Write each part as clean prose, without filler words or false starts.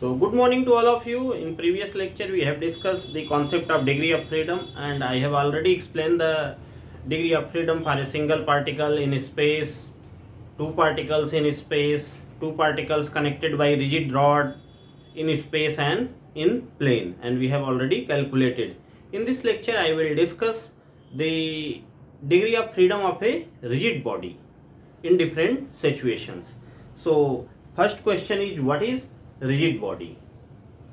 So good morning to all of you. In previous lecture we have discussed the concept of degree of freedom, and I have already explained the degree of freedom for a single particle in space, two particles in space, two particles connected by rigid rod in space and in plane, and we have already calculated. In this lecture I will discuss the degree of freedom of a rigid body in different situations. So first question is, what is rigid body?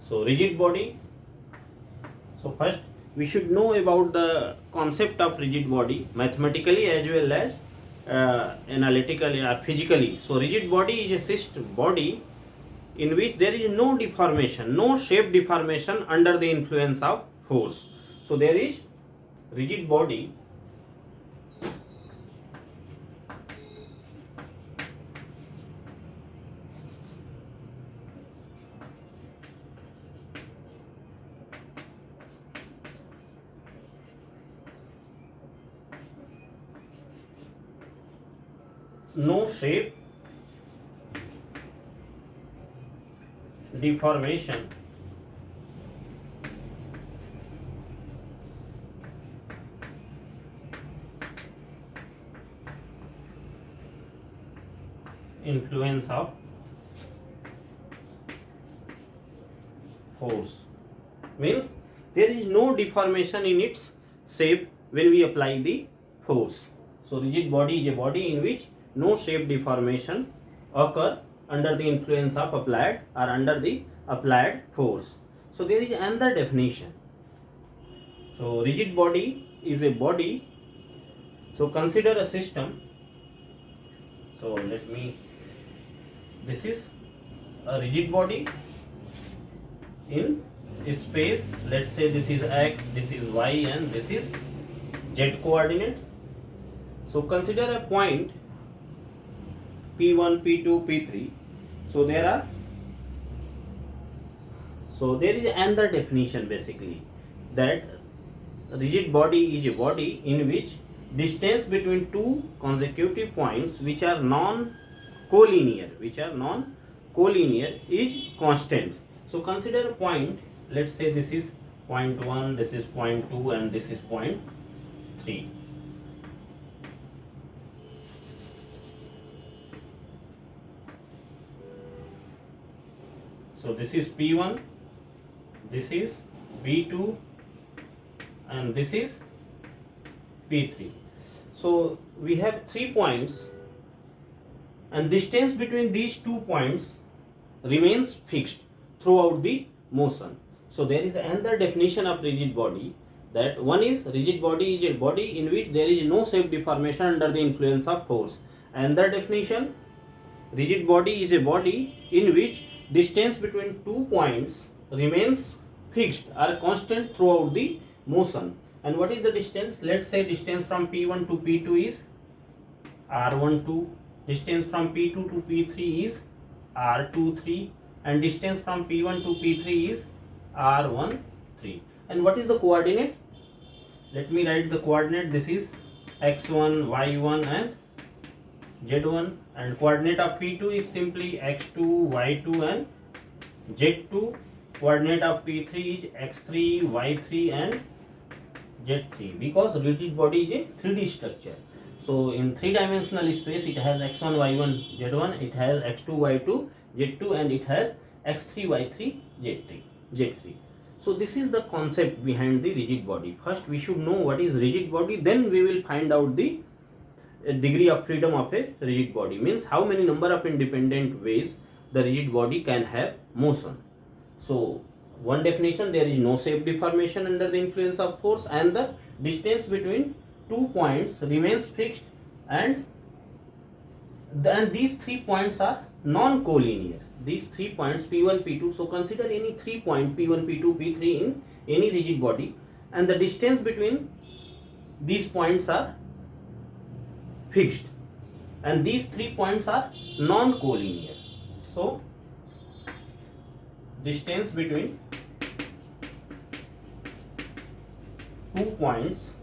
So rigid body, so first we should know about the concept of rigid body mathematically as well as analytically or physically. So rigid body is a fixed body in which there is no deformation, no shape deformation under the influence of force. So there is rigid body no shape deformation influence of force, means there is no deformation in its shape when we apply the force. So rigid body is a body in which no shape deformation occur under the influence of applied or under the applied force. So there is another definition. So rigid body is a body. So consider a system. So this is a rigid body in space. Let's say this is x, this is y, and this is z coordinate. So consider a point P1, P2, P3. So there is another definition basically, that rigid body is a body in which distance between two consecutive points which are non-collinear is constant. So consider a point, let's say this is point 1, this is point 2, and this is point 3. So this is P1, this is P2, and this is P3. So we have 3 points, and distance between these 2 points remains fixed throughout the motion. So there is another definition of rigid body, that one is rigid body is a body in which there is no shape deformation under the influence of force. Another definition, rigid body is a body in which distance between 2 points remains fixed or constant throughout the motion. And what is the distance? Let's say distance from P1 to P2 is R12, distance from P2 to P3 is R23, and distance from P1 to P3 is R13. And what is the coordinate? Let me write the coordinate. This is x1, y1, and z1, and coordinate of P2 is simply x2, y2, and z2. Coordinate of P3 is x3, y3, and z3, because rigid body is a 3D structure. So in 3-dimensional space it has x1, y1, z1, it has x2, y2, z2, and it has x3, y3, z3. So this is the concept behind the rigid body. First we should know what is rigid body, then we will find out the degree of freedom of a rigid body, means how many number of independent ways the rigid body can have motion. So one definition, there is no shape deformation under the influence of force, and the distance between 2 points remains fixed, and then these 3 points are non-collinear. These 3 points P1, P2, so consider any 3 point P1, P2, P3 in any rigid body, and the distance between these points are fixed, and these 3 points are non-collinear. So distance between 2 points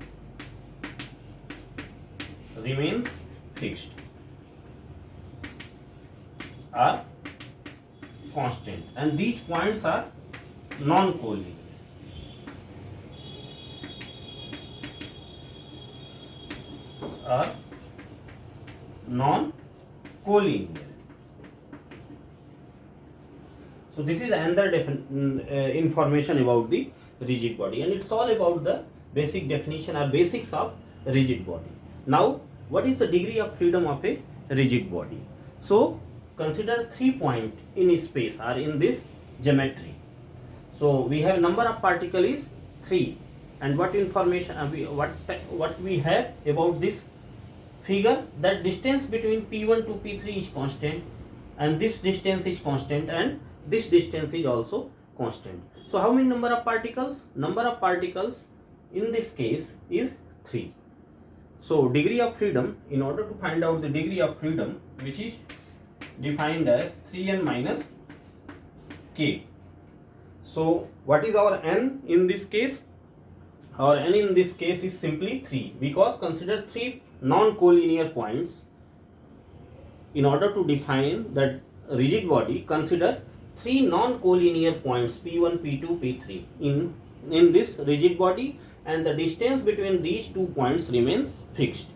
remains fixed, are constant, and these points are non-collinear. Are non-collinear. So this is another information about the rigid body, and it's all about the basic definition or basics of rigid body. Now, what is the degree of freedom of a rigid body? So consider 3 points in space or in this geometry. So we have number of particles is 3, and what information what we have about this figure, that distance between P1 to P3 is constant, and this distance is constant, and this distance is also constant. So how many number of particles? Number of particles in this case is 3. So degree of freedom, in order to find out the degree of freedom, which is defined as 3n minus k. So what is our n in this case? Our n in this case is simply 3, because consider 3 non-collinear points. In order to define that rigid body, consider 3 non-collinear points P1, P2, P3 in this rigid body, and the distance between these 2 points remains fixed.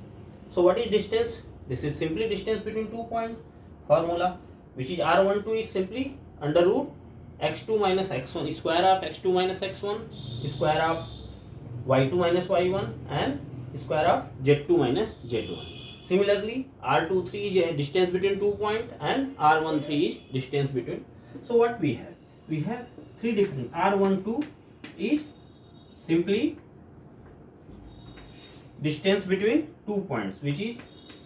So what is distance? This is simply distance between 2 points. Formula, which is R12 is simply under root x2 minus x1, square of x2 minus x1, square of y2 minus y1, and square of z2 minus z1. Similarly, R23 is a distance between 2 points, and R13 is distance between. So what we have? We have 3 different. R12 is simply distance between 2 points, which is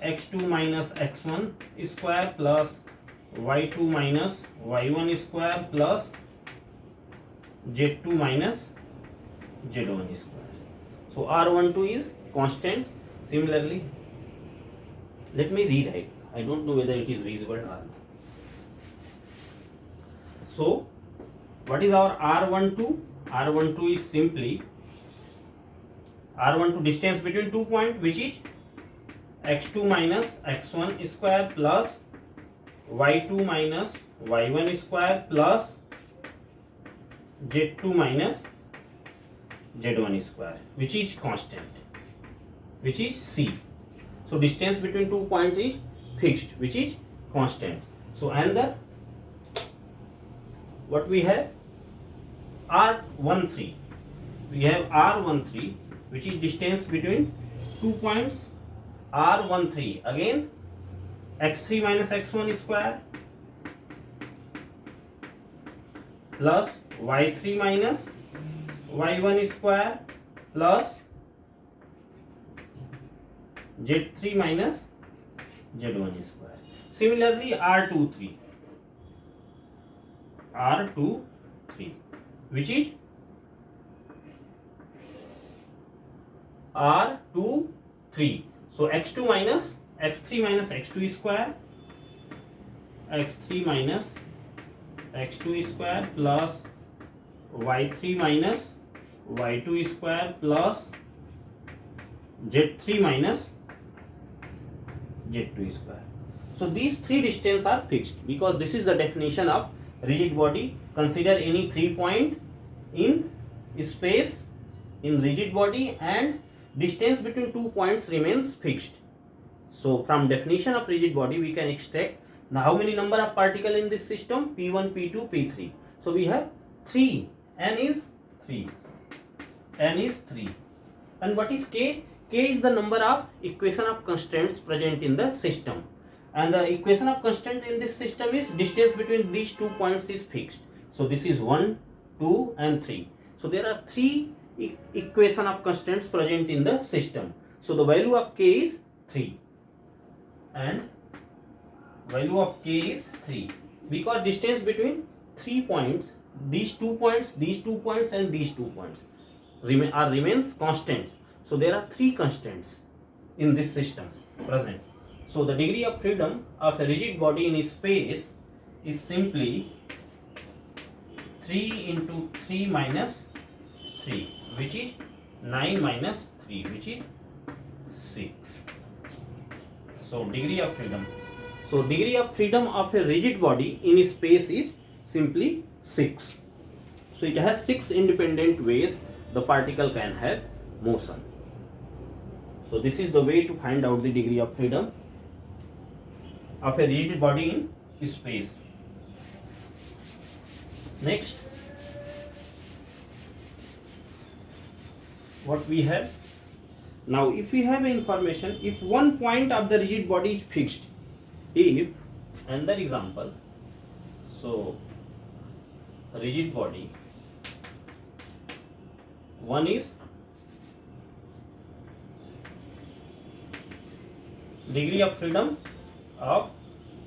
x2 minus x1 square plus y2 minus y1 square plus z2 minus z1 square. So R12 is constant. Similarly, let me rewrite. I don't know whether it is visible or not. So what is our R12? R12 is simply R12 distance between 2 points, which is x2 minus x1 square plus y2 minus y1 square plus z2 minus z1 square, which is constant, which is C. So distance between 2 points is fixed, which is constant. So and the what we have? R13. We have R13, which is distance between 2 points. R13 again x3 minus x1 square plus y3 minus y1 square plus z3 minus z1 square. Similarly, R23, which is R23. So x2 minus x3 minus x2 square, x3 minus x2 square plus y3 minus y2 square plus z3 minus z2 square. So these 3 distances are fixed, because this is the definition of rigid body. Consider any 3 point in space in rigid body, and distance between 2 points remains fixed. So from definition of rigid body, we can extract now how many number of particles in this system? P1, P2, P3. So we have 3. N is 3. N is 3. And what is K? K is the number of equation of constants present in the system. And the equation of constant in this system is distance between these 2 points is fixed. So this is 1, 2 and 3. So there are 3 equation of constants present in the system. So the value of K is 3. And value of K is 3. Because distance between 3 points, these 2 points, these 2 points and these 2 points remains constant. So there are 3 constants in this system present. So the degree of freedom of a rigid body in space is simply 3 into 3 minus 3, which is 9 minus 3, which is 6. So degree of freedom. So degree of freedom of a rigid body in space is simply 6. So it has 6 independent ways the particle can have motion. So this is the way to find out the degree of freedom of a rigid body in space. Next, what we have now, if we have information, if one point of the rigid body is fixed, if another example, so rigid body, one is degree of freedom of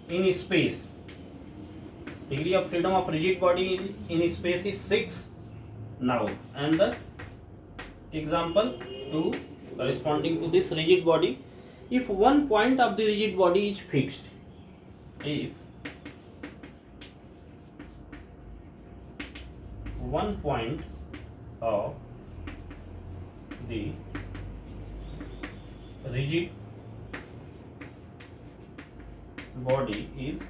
in space, degree of freedom of rigid body in space is 6 now, and the example 2 corresponding to this rigid body, if one point of the rigid body is fixed, if one point of the rigid body is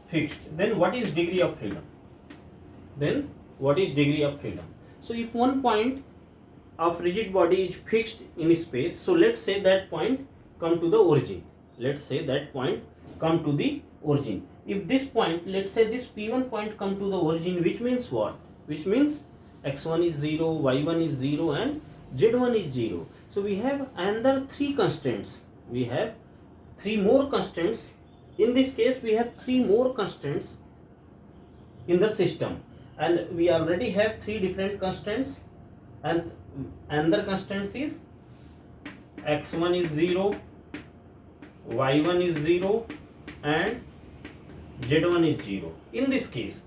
fixed, then what is degree of freedom? Then what is degree of freedom? So if one point of rigid body is fixed in space, so let's say that point come to the origin. Let's say that point come to the origin. If this point, let's say this P1 point come to the origin, which means what? Which means x1 is 0, y1 is 0 and z1 is 0. So we have another 3 constants. We have 3 more constants. In this case we have 3 more constants in the system, and we already have 3 different constants, and another constants is x1 is 0, y1 is 0 and z1 is 0. In this case,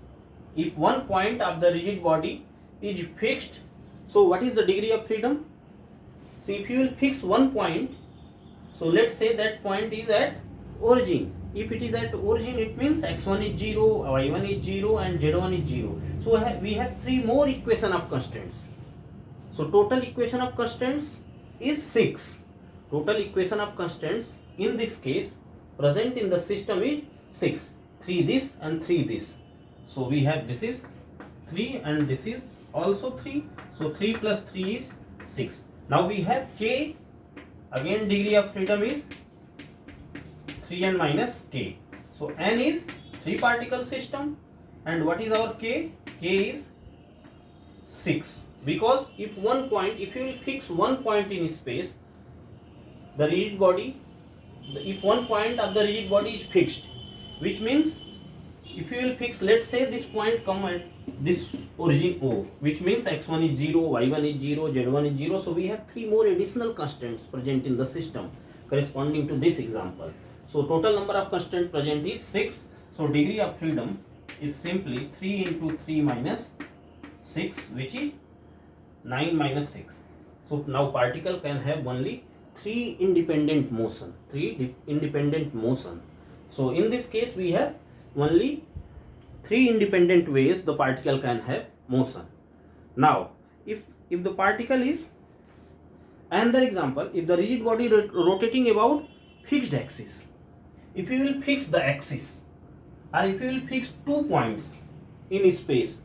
if one point of the rigid body is fixed, so what is the degree of freedom? So if you will fix one point, so let's say that point is at origin. If it is at origin, it means x1 is 0, y1 is 0 and z1 is 0. So we have 3 more equation of constants. So total equation of constants is 6. Total equation of constants in this case present in the system is 6. 3 this and 3 this. So we have this is 3 and this is also 3. So 3 plus 3 is 6. Now we have k. Again degree of freedom is 3n minus k. So n is 3 particle system, and what is our k? K is 6. Because if one point, if you will fix one point in space, the rigid body, if one point of the rigid body is fixed, which means if you will fix, let's say this point come at this origin O, which means x1 is 0, y1 is 0, z1 is 0. So we have 3 more additional constants present in the system corresponding to this example. So total number of constants present is 6. So degree of freedom is simply 3 into 3 minus 6, which is 9 minus 6. So now particle can have only 3 independent motion. 3 independent motion. So in this case we have only 3 independent ways the particle can have motion. Now if the particle is, another example, if the rigid body rotating about fixed axis, if you will fix the axis, or if you will fix 2 points in space,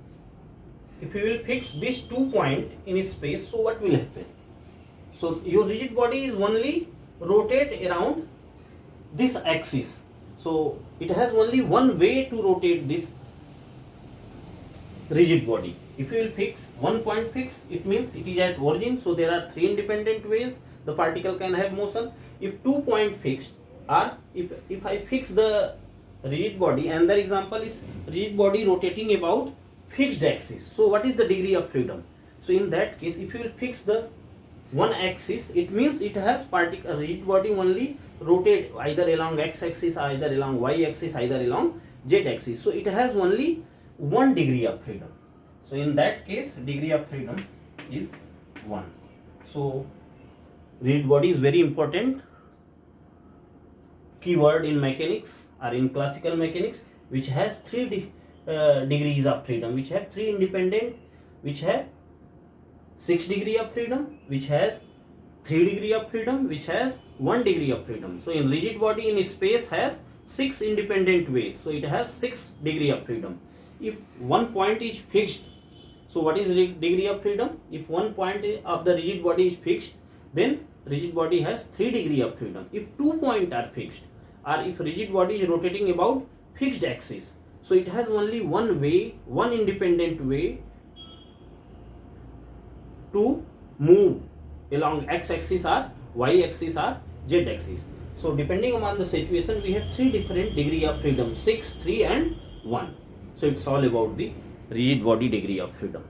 if you will fix this 2 point in space, so what will happen? So your rigid body is only rotate around this axis. So it has only one way to rotate this rigid body. If you will fix one point fix, it means it is at origin. So there are 3 independent ways the particle can have motion. If 2 point fixed, or if I fix the rigid body, another example is rigid body rotating about fixed axis. So what is the degree of freedom? So in that case, if you will fix the one axis, it means it has rigid body only rotate either along x axis, either along y axis, either along z axis. So it has only 1 degree of freedom. So in that case, degree of freedom is 1. So rigid body is very important keyword in mechanics or in classical mechanics, which has 3 degrees of freedom, which have 3 independent, which have 6 degree of freedom, which has 3 degree of freedom, which has 1 degree of freedom. So in rigid body in space has 6 independent ways, so it has 6 degree of freedom. If one point is fixed, so what is degree of freedom? If one point of the rigid body is fixed, then rigid body has 3 degree of freedom. If 2 points are fixed, or if rigid body is rotating about fixed axis, so it has only one way, one independent way to move along x-axis or y-axis or z-axis. So depending upon the situation, we have 3 different degree of freedom, 6, 3 and 1. So it's all about the rigid body degree of freedom.